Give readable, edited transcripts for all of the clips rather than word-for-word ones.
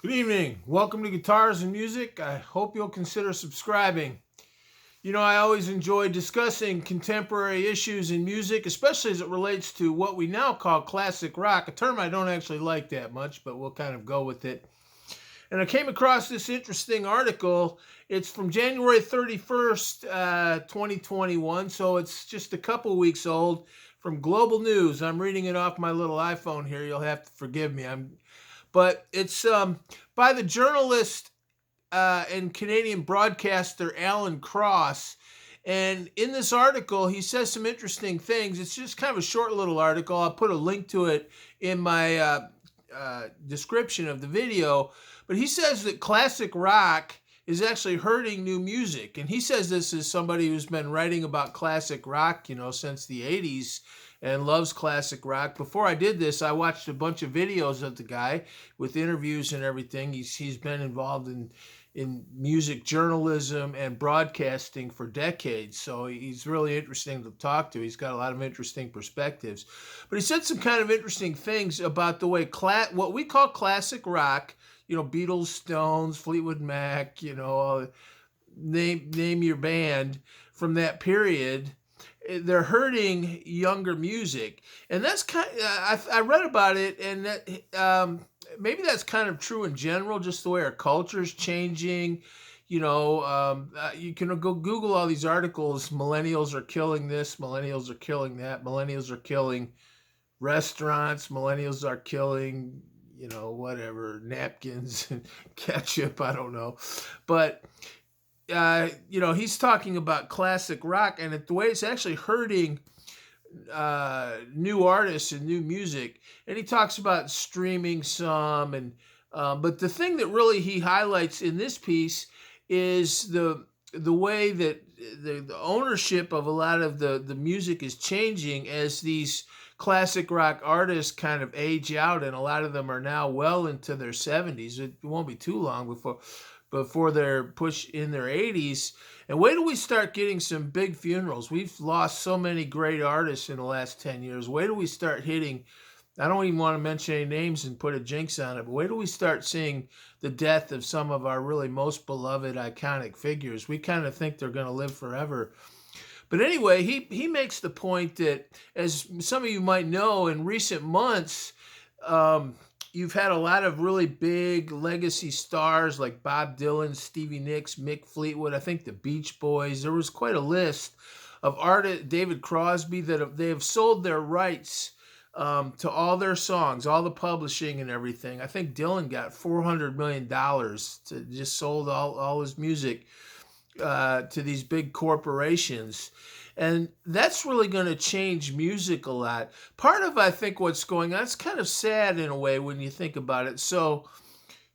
Good evening. Welcome to Guitars and Music. I hope you'll consider subscribing. I always enjoy discussing contemporary issues in music, especially as it relates to what we now call classic rock, a term I don't actually like that much, but we'll kind of go with it. And I came across this interesting article. It's from January 31st, 2021, so it's just a couple weeks old, from Global News. I'm reading it off my little iPhone here. You'll have to forgive me. But it's by the journalist and Canadian broadcaster Alan Cross. And in this article, he says some interesting things. It's just kind of a short little article. I'll put a link to it in my description of the video. But he says that classic rock is actually hurting new music. And he says this as somebody who's been writing about classic rock, since the 80s and loves classic rock. Before I did this, I watched a bunch of videos of the guy with interviews and everything. He's been involved in music journalism and broadcasting for decades. So he's really interesting to talk to. He's got a lot of interesting perspectives. But he said some kind of interesting things about the way what we call classic rock, Beatles, Stones, Fleetwood Mac, name your band from that period. They're hurting younger music, and that's I read about it, and that maybe that's kind of true in general, just the way our culture is changing. You can go Google all these articles. Millennials are killing this. Millennials are killing that. Millennials are killing restaurants. Millennials are killing whatever, napkins and ketchup. I don't know, but he's talking about classic rock and the way it's actually hurting new artists and new music. And he talks about streaming some, and but the thing that really he highlights in this piece is the way that the ownership of a lot of the music is changing as these classic rock artists kind of age out, and a lot of them are now well into their 70s. It won't be too long before they're pushed in their 80s. And wait till we start getting some big funerals. We've lost so many great artists in the last 10 years. Wait till we start hitting, I don't even want to mention any names and put a jinx on it, but wait till we start seeing the death of some of our really most beloved iconic figures. We kind of think they're going to live forever. But anyway, he makes the point that, as some of you might know, in recent months, you've had a lot of really big legacy stars like Bob Dylan, Stevie Nicks, Mick Fleetwood, I think the Beach Boys. There was quite a list of artists, David Crosby, that they have sold their rights to all their songs, all the publishing and everything. I think Dylan got $400 million to just sold all his music to these big corporations. And that's really going to change music a lot. Part of, I think, what's going on, it's kind of sad in a way when you think about it. So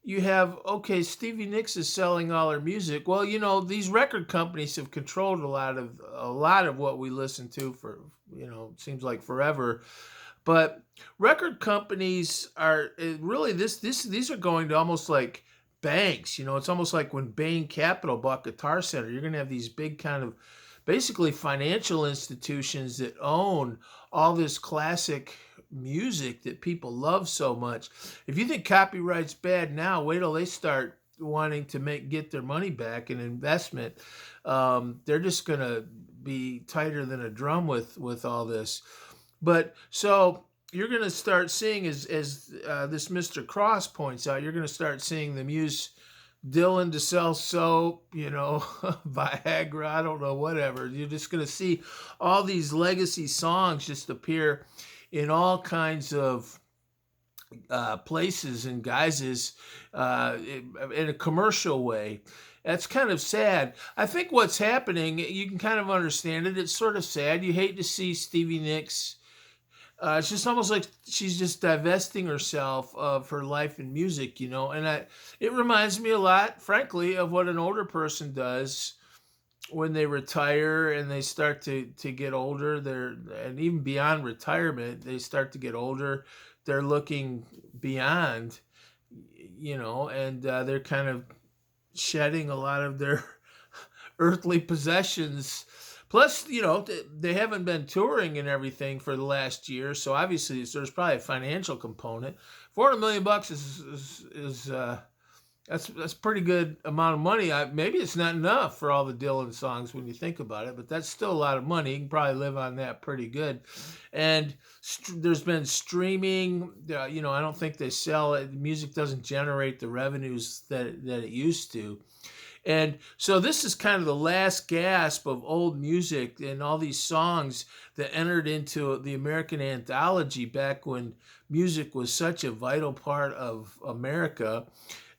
you have, okay, Stevie Nicks is selling all her music. Well, these record companies have controlled a lot of what we listen to for, it seems like forever. But record companies are really these are going to almost like banks. It's almost like when Bain Capital bought Guitar Center. You're going to have these big kind of basically financial institutions that own all this classic music that people love so much. If you think copyright's bad now, wait till they start wanting to get their money back in investment. They're just going to be tighter than a drum with all this. But so you're going to start seeing, as this Mr. Cross points out, you're going to start seeing them use Dylan to sell soap, Viagra, I don't know, whatever. You're just going to see all these legacy songs just appear in all kinds of places and guises in a commercial way. That's kind of sad. I think what's happening, you can kind of understand it. It's sort of sad. You hate to see Stevie Nicks. It's just almost like she's just divesting herself of her life in music, and it reminds me a lot, frankly, of what an older person does when they retire and they start to get older. And even beyond retirement, they start to get older. They're looking beyond, and they're kind of shedding a lot of their earthly possessions. Plus, they haven't been touring and everything for the last year, so obviously there's probably a financial component. $400 million is That's pretty good amount of money. Maybe it's not enough for all the Dylan songs when you think about it, but that's still a lot of money. You can probably live on that pretty good. And there's been streaming. I don't think they sell it. Music doesn't generate the revenues that it used to. And so this is kind of the last gasp of old music and all these songs that entered into the American anthology back when music was such a vital part of America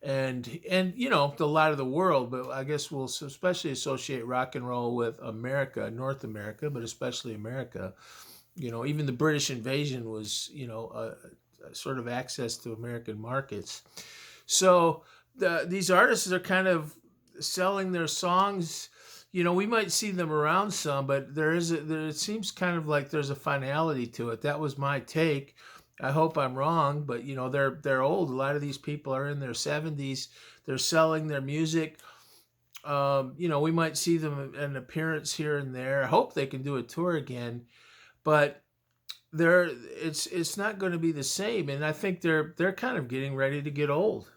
and a lot of the world, but I guess we'll especially associate rock and roll with America, North America, but especially America. Even the British invasion was a sort of access to American markets. So these artists are kind of selling their songs. We might see them around some, but it seems kind of like there's a finality to it. That was my take. I hope I'm wrong, but they're old. A lot of these people are in their 70s. They're selling their music. We might see them an appearance here and there. I hope they can do a tour again, but it's not going to be the same. And I think they're kind of getting ready to get old.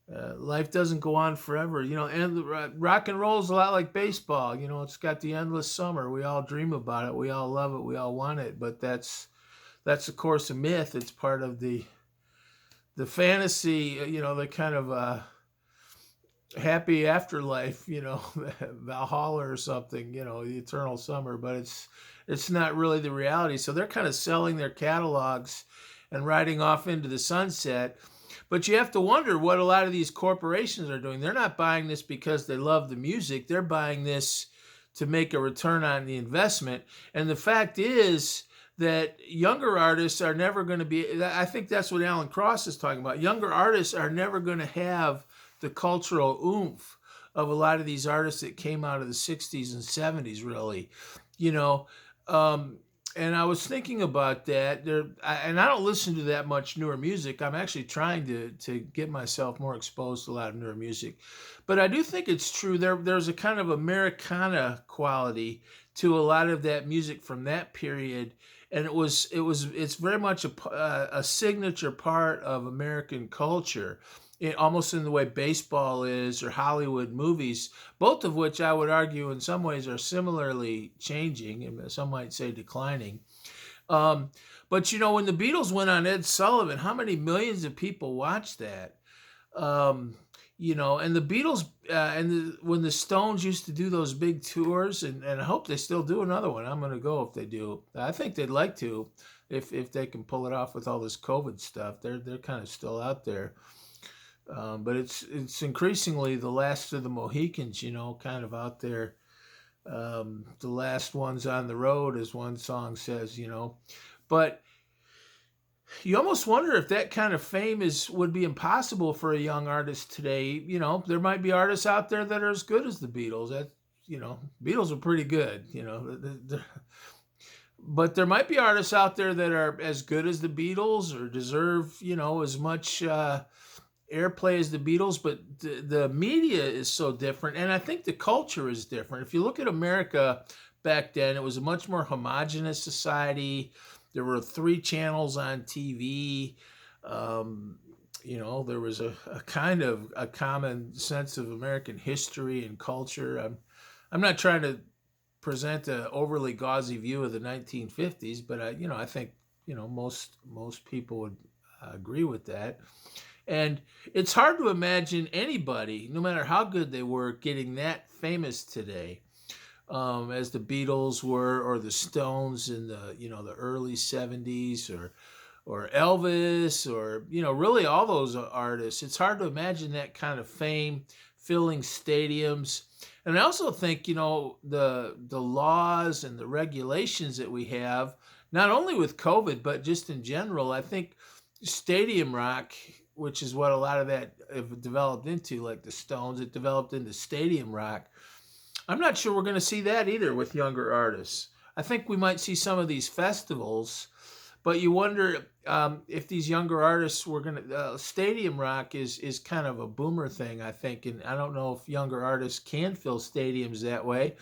Life doesn't go on forever. And rock and roll is a lot like baseball. It's got the endless summer. We all dream about it. We all love it. We all want it. But that's of course a myth. It's part of the fantasy, the kind of happy afterlife, Valhalla or something, the eternal summer. But it's not really the reality. So they're kind of selling their catalogs and riding off into the sunset. But you have to wonder what a lot of these corporations are doing. They're not buying this because they love the music. They're buying this to make a return on the investment. And the fact is that younger artists are never going to be, I think that's what Alan Cross is talking about. Younger artists are never going to have the cultural oomph of a lot of these artists that came out of the 60s and 70s, really. And I was thinking about that. And I don't listen to that much newer music. I'm actually trying to get myself more exposed to a lot of newer music. But I do think it's true. There's a kind of Americana quality to a lot of that music from that period. And it's very much a signature part of American culture, almost in the way baseball is or Hollywood movies, both of which I would argue in some ways are similarly changing and some might say declining. But when the Beatles went on Ed Sullivan, how many millions of people watched that? And the Beatles when the Stones used to do those big tours, and I hope they still do another one. I'm going to go if they do. I think they'd like to, if they can pull it off with all this COVID stuff. They're kind of still out there. But it's increasingly the last of the Mohicans, kind of out there. The last ones on the road, as one song says, But you almost wonder if that kind of fame would be impossible for a young artist today. There might be artists out there that are as good as the Beatles. Beatles are pretty good, but there might be artists out there that are as good as the Beatles or deserve, as much airplay as the Beatles, but the media is so different. And I think the culture is different. If you look at America back then, it was a much more homogenous society. There were 3 channels on TV. There was a kind of a common sense of American history and culture. I'm not trying to present an overly gauzy view of the 1950s, but I think most people would agree with that. And it's hard to imagine anybody, no matter how good they were, getting that famous today, as the Beatles were, or the Stones in the early '70s, or Elvis, or really all those artists. It's hard to imagine that kind of fame filling stadiums. And I also think the laws and the regulations that we have, not only with COVID but just in general. I think stadium rock, which is what a lot of that have developed into, like the Stones, it developed into stadium rock. I'm not sure we're going to see that either with younger artists. I think we might see some of these festivals, but you wonder if these younger artists were going to... stadium rock is kind of a boomer thing, I think, and I don't know if younger artists can fill stadiums that way.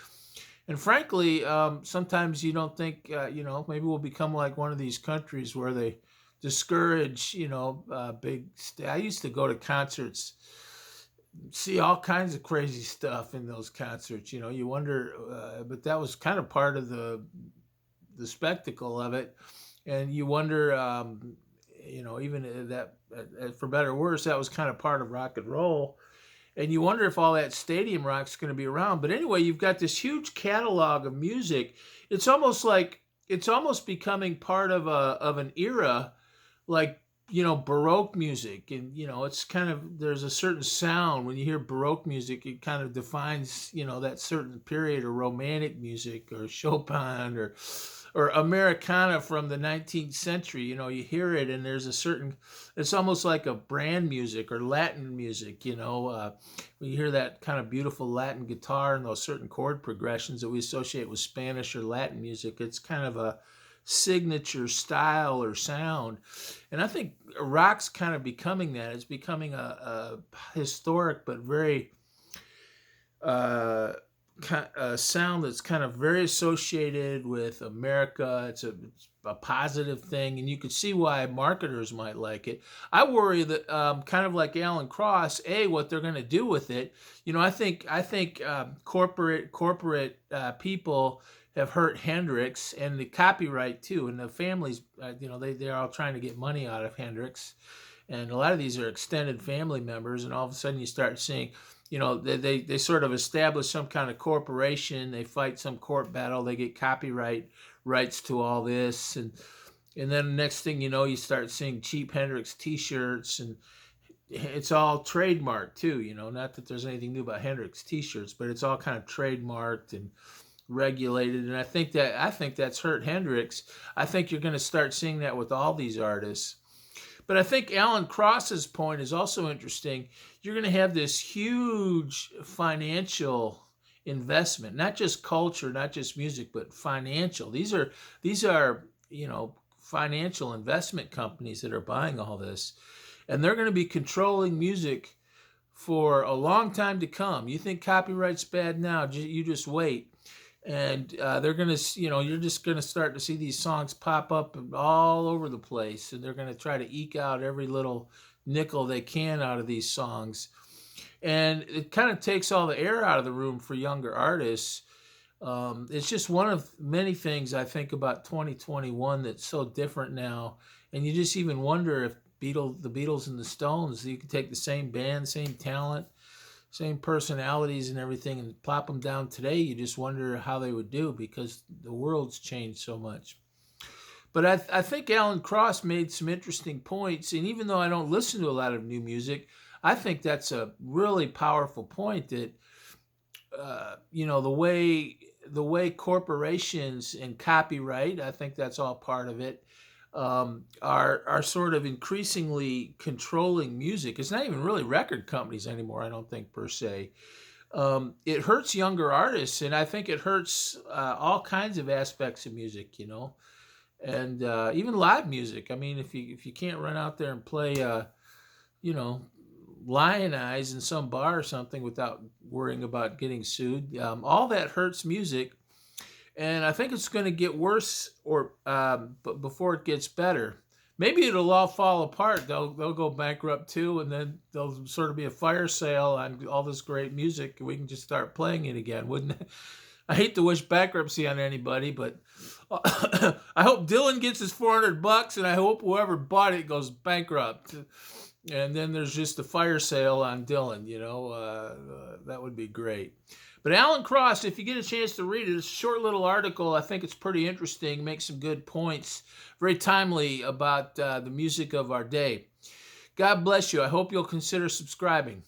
And frankly, sometimes you don't think, maybe we'll become like one of these countries where they discourage, I used to go to concerts, see all kinds of crazy stuff in those concerts. You wonder, but that was kind of part of the spectacle of it, and you wonder, even that, for better or worse, that was kind of part of rock and roll. And you wonder if all that stadium rock's going to be around. But anyway, you've got this huge catalog of music. It's almost becoming part of an era, like, Baroque music. And it's kind of, there's a certain sound when you hear Baroque music. It kind of defines, that certain period, or romantic music, or Chopin, or Americana from the 19th century. You hear it, and there's a certain, it's almost like a brand music, or Latin music. When you hear that kind of beautiful Latin guitar and those certain chord progressions that we associate with Spanish or Latin music, it's kind of a signature style or sound. And I think rock's kind of becoming that. It's becoming a historic but very a sound that's kind of very associated with America. It's a positive thing, and you could see why marketers might like it. I worry that, kind of like Alan Cross, what they're going to do with it. I think corporate people have hurt Hendrix, and the copyright too, and the families. They're all trying to get money out of Hendrix, and a lot of these are extended family members, and all of a sudden you start seeing, they sort of establish some kind of corporation, they fight some court battle, they get copyright rights to all this, and then the next thing you know, you start seeing cheap Hendrix t-shirts, and it's all trademarked too. Not that there's anything new about Hendrix t-shirts, but it's all kind of trademarked and regulated, and I think that's hurt Hendrix. I think you're going to start seeing that with all these artists. But I think Alan Cross's point is also interesting. You're going to have this huge financial investment, not just culture, not just music, but financial. These are financial investment companies that are buying all this, and they're going to be controlling music for a long time to come. You think copyright's bad now? You just wait. And they're going to, you're just going to start to see these songs pop up all over the place. And they're going to try to eke out every little nickel they can out of these songs. And it kind of takes all the air out of the room for younger artists. It's just one of many things I think about 2021 that's so different now. And you just even wonder if the Beatles and the Stones, you could take the same band, same talent, same personalities and everything, and plop them down today. You just wonder how they would do, because the world's changed so much. But I think Alan Cross made some interesting points, and even though I don't listen to a lot of new music, I think that's a really powerful point, that the way corporations and copyright, I think that's all part of it, are sort of increasingly controlling music. It's not even really record companies anymore, I don't think, per se. It hurts younger artists, and I think it hurts all kinds of aspects of music, and even live music. I mean, if you can't run out there and play, Lion Eyes in some bar or something without worrying about getting sued, all that hurts music. And I think it's going to get worse, but before it gets better. Maybe it'll all fall apart. They'll go bankrupt too, and then there'll sort of be a fire sale on all this great music, and we can just start playing it again, wouldn't it? I hate to wish bankruptcy on anybody, but I hope Dylan gets his $400, and I hope whoever bought it goes bankrupt. And then there's just a fire sale on Dylan, that would be great. But Alan Cross, if you get a chance to read it, it's a short little article. I think it's pretty interesting, makes some good points, very timely about the music of our day. God bless you. I hope you'll consider subscribing.